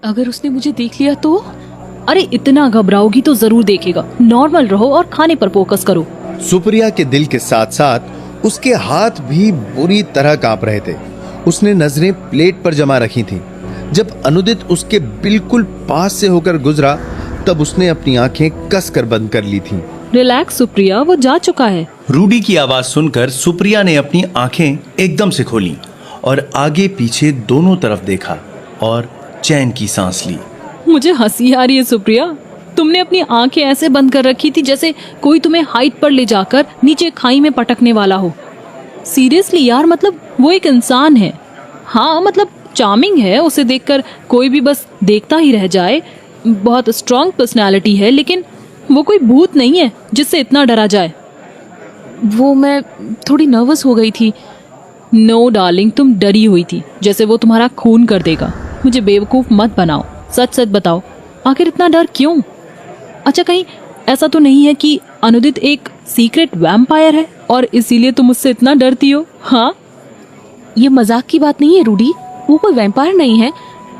अगर उसने मुझे देख लिया तो? अरे इतना घबराओगी तो जरूर देखेगा, नॉर्मल रहो और खाने पर फोकस करो। सुप्रिया के दिल के साथ साथ उसके हाथ भी बुरी तरह कांप रहे थे। उसने नजरें प्लेट पर जमा रखी थीं। जब अनुदित उसके बिल्कुल पास से होकर गुजरा तब उसने अपनी आंखें कसकर बंद कर ली थीं। रिलैक्स सुप्रिया, वो जा चुका है। रूडी की आवाज सुनकर सुप्रिया ने अपनी आंखें एकदम से खोली और आगे पीछे दोनों तरफ देखा और चैन की सांस ली। मुझे हंसी आ रही है सुप्रिया, तुमने अपनी आंखें ऐसे बंद कर रखी थी जैसे कोई तुम्हें हाइट पर ले जाकर नीचे खाई में पटकने वाला हो। सीरियसली यार, मतलब वो एक इंसान है। हाँ मतलब चार्मिंग है, उसे देखकर कोई भी बस देखता ही रह जाए। बहुत स्ट्रॉन्ग पर्सनालिटी है, लेकिन वो कोई भूत नहीं है जिससे इतना डरा जाए। वो मैं थोड़ी नर्वस हो गई थी। नो डार्लिंग, तुम डरी हुई थी जैसे वो तुम्हारा खून कर देगा। मुझे बेवकूफ मत बनाओ, सच सच बताओ, आखिर इतना डर क्यों? अच्छा, कहीं ऐसा तो नहीं है कि अनुदित एक सीक्रेट वैम्पायर है और इसीलिए तुम उससे इतना डरती हो? हाँ, ये मजाक की बात नहीं है रूडी, वो कोई वैम्पायर नहीं है।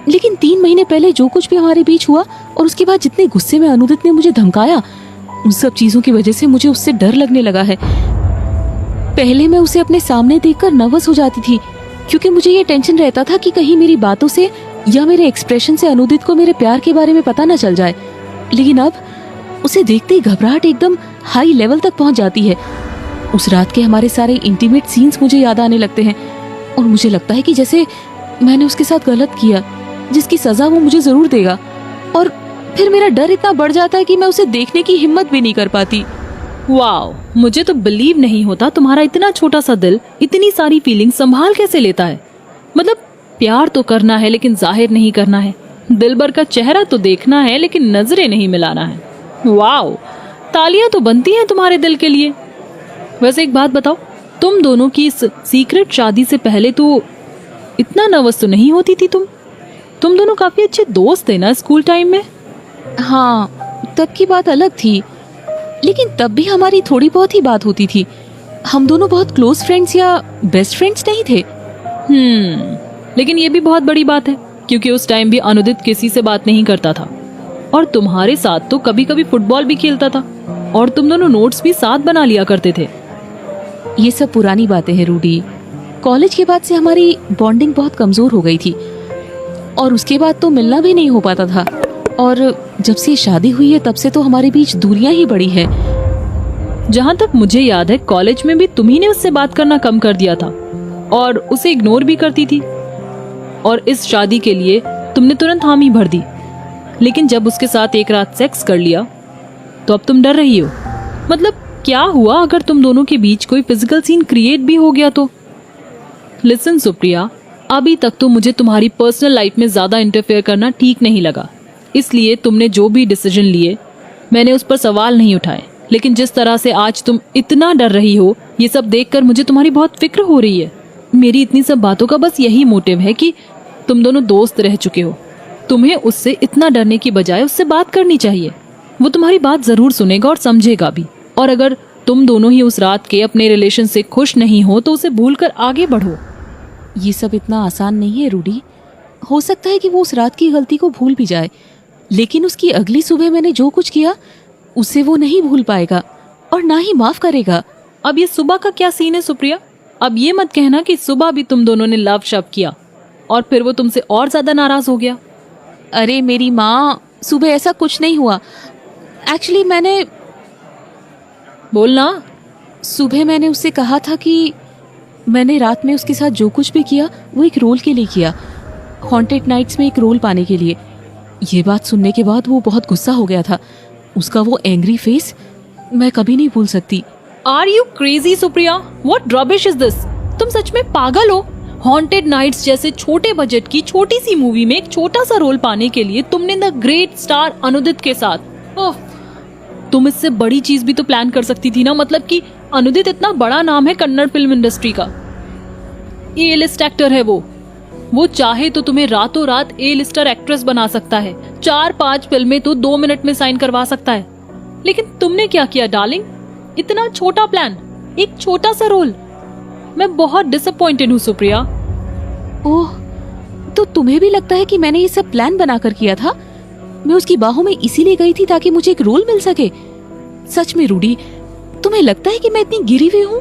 लेकिन 3 महीने पहले जो कुछ भी हमारे बीच हुआ और उसके बाद जितने गुस्से में अनुदित ने मुझे धमकाया, उन सब चीजों की वजह से मुझे उससे डर लगने लगा है। पहले मैं उसे अपने सामने देखकर नर्वस हो जाती थी क्योंकि मुझे ये टेंशन रहता था कि कहीं मेरी बातों से या मेरे एक्सप्रेशन से अनुदित को मेरे प्यार के बारे में पता न चल जाए। लेकिन अब उसे देखते ही घबराहट एकदम हाई लेवल तक पहुंच जाती है। उस रात के हमारे सारे इंटीमेट सीन्स मुझे याद आने लगते हैं और मुझे लगता है कि जैसे मैंने उसके साथ गलत किया, जिसकी सजा वो मुझे जरूर देगा। और फिर मेरा डर इतना बढ़ जाता है कि मैं उसे देखने की हिम्मत भी नहीं कर पाती। वाओ, मुझे तो बिलीव नहीं होता तुम्हारा इतना छोटा सा दिल इतनी सारी फीलिंग संभाल कैसे लेता है। मतलब प्यार तो करना है लेकिन जाहिर नहीं करना है, दिलबर का चेहरा तो देखना है लेकिन नजरें नहीं मिलाना है। वाओ, तालियां तो बनती हैं तुम्हारे दिल के लिए। वैसे एक बात बताओ, तुम दोनों की इस सीक्रेट शादी से पहले तो इतना नर्वस तो नहीं होती थी तुम दोनों काफी अच्छे दोस्त थे ना स्कूल टाइम में? हाँ, तब की बात अलग थी, लेकिन तब भी हमारी थोड़ी बहुत ही बात होती थी। हम दोनों बहुत क्लोज फ्रेंड्स या बेस्ट फ्रेंड्स नहीं थे। लेकिन ये भी बहुत बड़ी बात है क्योंकि उस टाइम भी अनुदित किसी से बात नहीं करता था और तुम्हारे साथ तो कभी कभी फुटबॉल भी खेलता था और तुम दोनों नोट्स भी साथ बना लिया करते थे। ये सब पुरानी बातें हैं रूडी। कॉलेज के बाद से हमारी बॉन्डिंग बहुत कमजोर हो गई थी और उसके बाद तो मिलना भी नहीं हो पाता था। और जब से शादी हुई है तब से तो हमारे बीच दूरियां ही बढ़ी है। जहाँ तक मुझे याद है कॉलेज में भी तुम्ही ने उससे बात करना कम कर दिया था और उसे इग्नोर भी करती थी और इस शादी के लिए तुमने तुरंत हामी भर दी। लेकिन जब उसके साथ एक रात सेक्स कर लिया तो अब तुम डर रही हो। मतलब क्या हुआ अगर तुम दोनों के बीच कोई फिजिकल सीन क्रिएट भी हो गया तो? लिसन सुप्रिया, अभी तक तो मुझे तुम्हारी पर्सनल लाइफ में ज्यादा इंटरफेयर करना ठीक नहीं लगा, इसलिए तुमने जो भी डिसीजन लिए मैंने उस पर सवाल नहीं उठाए। लेकिन जिस तरह से आज तुम इतना डर रही हो, ये सब देखकर मुझे तुम्हारी बहुत फिक्र हो रही है। मेरी इतनी सब बातों का बस यही मोटिव है कि तुम दोनों दोस्त रह चुके हो, तुम्हें उससे इतना डरने की बजाय उससे बात करनी चाहिए। वो तुम्हारी बात जरूर सुनेगा और समझेगा भी। और अगर तुम दोनों ही उस रात के अपने रिलेशन से खुश नहीं हो तो उसे भूलकर आगे बढ़ो। ये सब इतना आसान नहीं है रूडी। हो सकता है कि वो उस रात की गलती को भूल भी जाए, लेकिन उसकी अगली सुबह मैंने जो कुछ किया उसे वो नहीं भूल पाएगा और ना ही माफ करेगा। अब ये सुबह का क्या सीन है सुप्रिया? अब ये मत कहना कि सुबह भी तुम दोनों ने लव शव किया और फिर वो तुमसे और ज्यादा नाराज हो गया। अरे मेरी माँ, सुबह ऐसा कुछ नहीं हुआ। एक्चुअली मैंने बोलना। सुबह मैंने उससे कहा था कि मैंने रात में उसके साथ जो कुछ भी किया वो एक रोल के लिए किया, हॉन्टेड नाइट्स में एक रोल पाने के लिए। ये बात सुनने के बाद वो बहुत गुस्सा हो गया था। उसका वो एंग्री फेस मैं कभी नहीं भूल सकती। Are you crazy Supriya? What rubbish is this? तुम सच में पागल हो? हॉन्टेड नाइट्स जैसे छोटे बजट की छोटी सी मूवी में एक छोटा सा रोल पाने के लिए तुमने द ग्रेट स्टार अनुदित के साथ, तुम इससे बड़ी चीज भी तो प्लान कर सकती थी ना। मतलब कि अनुदित इतना बड़ा नाम है कन्नड़ फिल्म इंडस्ट्री का, ए लिस्ट एक्टर है वो चाहे तो तुम्हें रातों रात ए लिस्टर एक्ट्रेस बना सकता है। 4-5 फिल्में तो 2 मिनट में साइन करवा सकता है। लेकिन तुमने क्या किया डार्लिंग? इतना छोटा प्लान, एक छोटा सा रोल। मैं बहुत डिसअपॉइंटेड हूँ सुप्रिया। ओह, तो तुम्हें भी लगता है कि मैंने ये सब प्लान बनाकर किया था? मैं उसकी बाहों में इसीलिए गई थी ताकि मुझे एक रोल मिल सके। सच में रूडी, तुम्हें लगता है कि मैं इतनी गिरी हुई हूँ?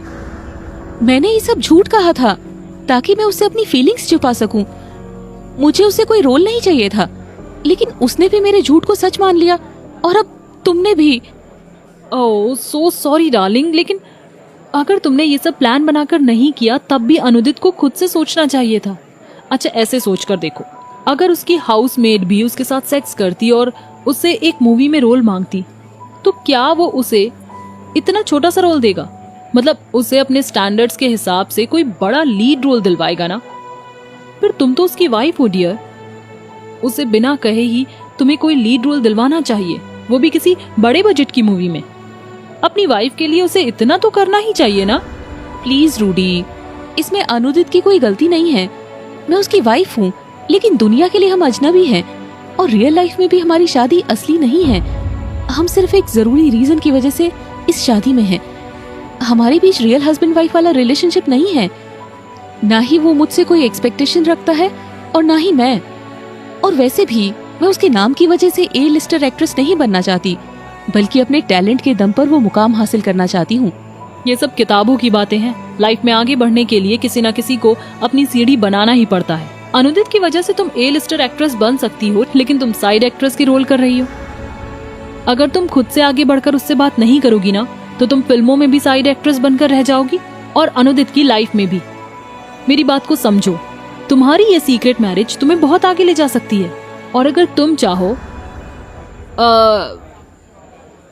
मैंने ये सब झूठ कहा था ताकि मैं उससे अपनी फीलिंग्स छुपा सकूं। मुझे उससे कोई रोल नहीं चाहिए था, लेकिन उसने भी मेरे झूठ को सच मान लिया, और अब तुमने भी। ओह सो सॉरी डार्लिंग, लेकिन अगर तुमने ये सब प्लान बनाकर नहीं किया तब भी अनुदित को खुद से सोचना चाहिए था। अच्छा ऐसे सोच कर देखो, अगर उसकी हाउसमेड भी उसके साथ सेक्स करती और उससे एक मूवी में रोल मांगती, तो क्या वो उसे इतना छोटा सा रोल देगा? मतलब उसे अपने स्टैंडर्ड्स के हिसाब से कोई बड़ा लीड रोल दिलवाएगा ना। फिर तुम तो उसकी वाइफ हो डियर, उसे बिना कहे ही तुम्हें कोई लीड रोल दिलवाना चाहिए, वो भी किसी बड़े बजट की मूवी में। अपनी वाइफ के लिए उसे इतना तो करना ही चाहिए ना। प्लीज रूडी, इसमें अनुदित की कोई गलती नहीं है। मैं उसकी वाइफ हूँ, लेकिन दुनिया के लिए हम अजनबी हैं, और रियल लाइफ में भी हमारी शादी असली नहीं है। हम सिर्फ एक जरूरी रीजन की वजह से इस शादी में हैं। हमारे बीच रियल हस्बैंड वाइफ वाला रिलेशनशिप नहीं है। ना ही वो मुझसे कोई एक्सपेक्टेशन रखता है और ना ही मैं। और वैसे भी मैं उसके नाम की वजह से ए लिस्टर एक्ट्रेस नहीं बनना चाहती, बल्कि अपने टैलेंट के दम पर वो मुकाम हासिल करना चाहती हूँ। ये सब किताबों की बातें हैं। लाइफ में आगे बढ़ने के लिए किसी न किसी को अपनी सीढ़ी बनाना ही पड़ता है। अनुदित की वजह से तुम ए लिस्टर एक्ट्रेस बन सकती हो, लेकिन तुम साइड एक्ट्रेस की रोल कर रही हो। अगर तुम खुद से आगे बढ़कर उससे बात नहीं करोगी ना, तो तुम फिल्मों में भी साइड एक्ट्रेस बनकर रह जाओगी, और अनुदित की लाइफ में भी। मेरी बात को समझो, तुम्हारी ये सीक्रेट मैरिज तुम्हें बहुत आगे ले जा सकती है। और अगर तुम चाहो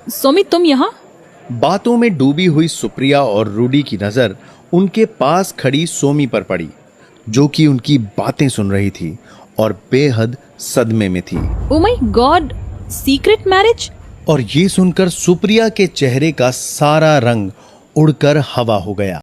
सुमित, तुम यहाँ? बातों में डूबी हुई सुप्रिया और रूडी की नजर उनके पास खड़ी सोमी पर पड़ी, जो कि उनकी बातें सुन रही थी और बेहद सदमे में थी। Oh my God, secret marriage? और ये सुनकर सुप्रिया के चेहरे का सारा रंग उड़कर हवा हो गया।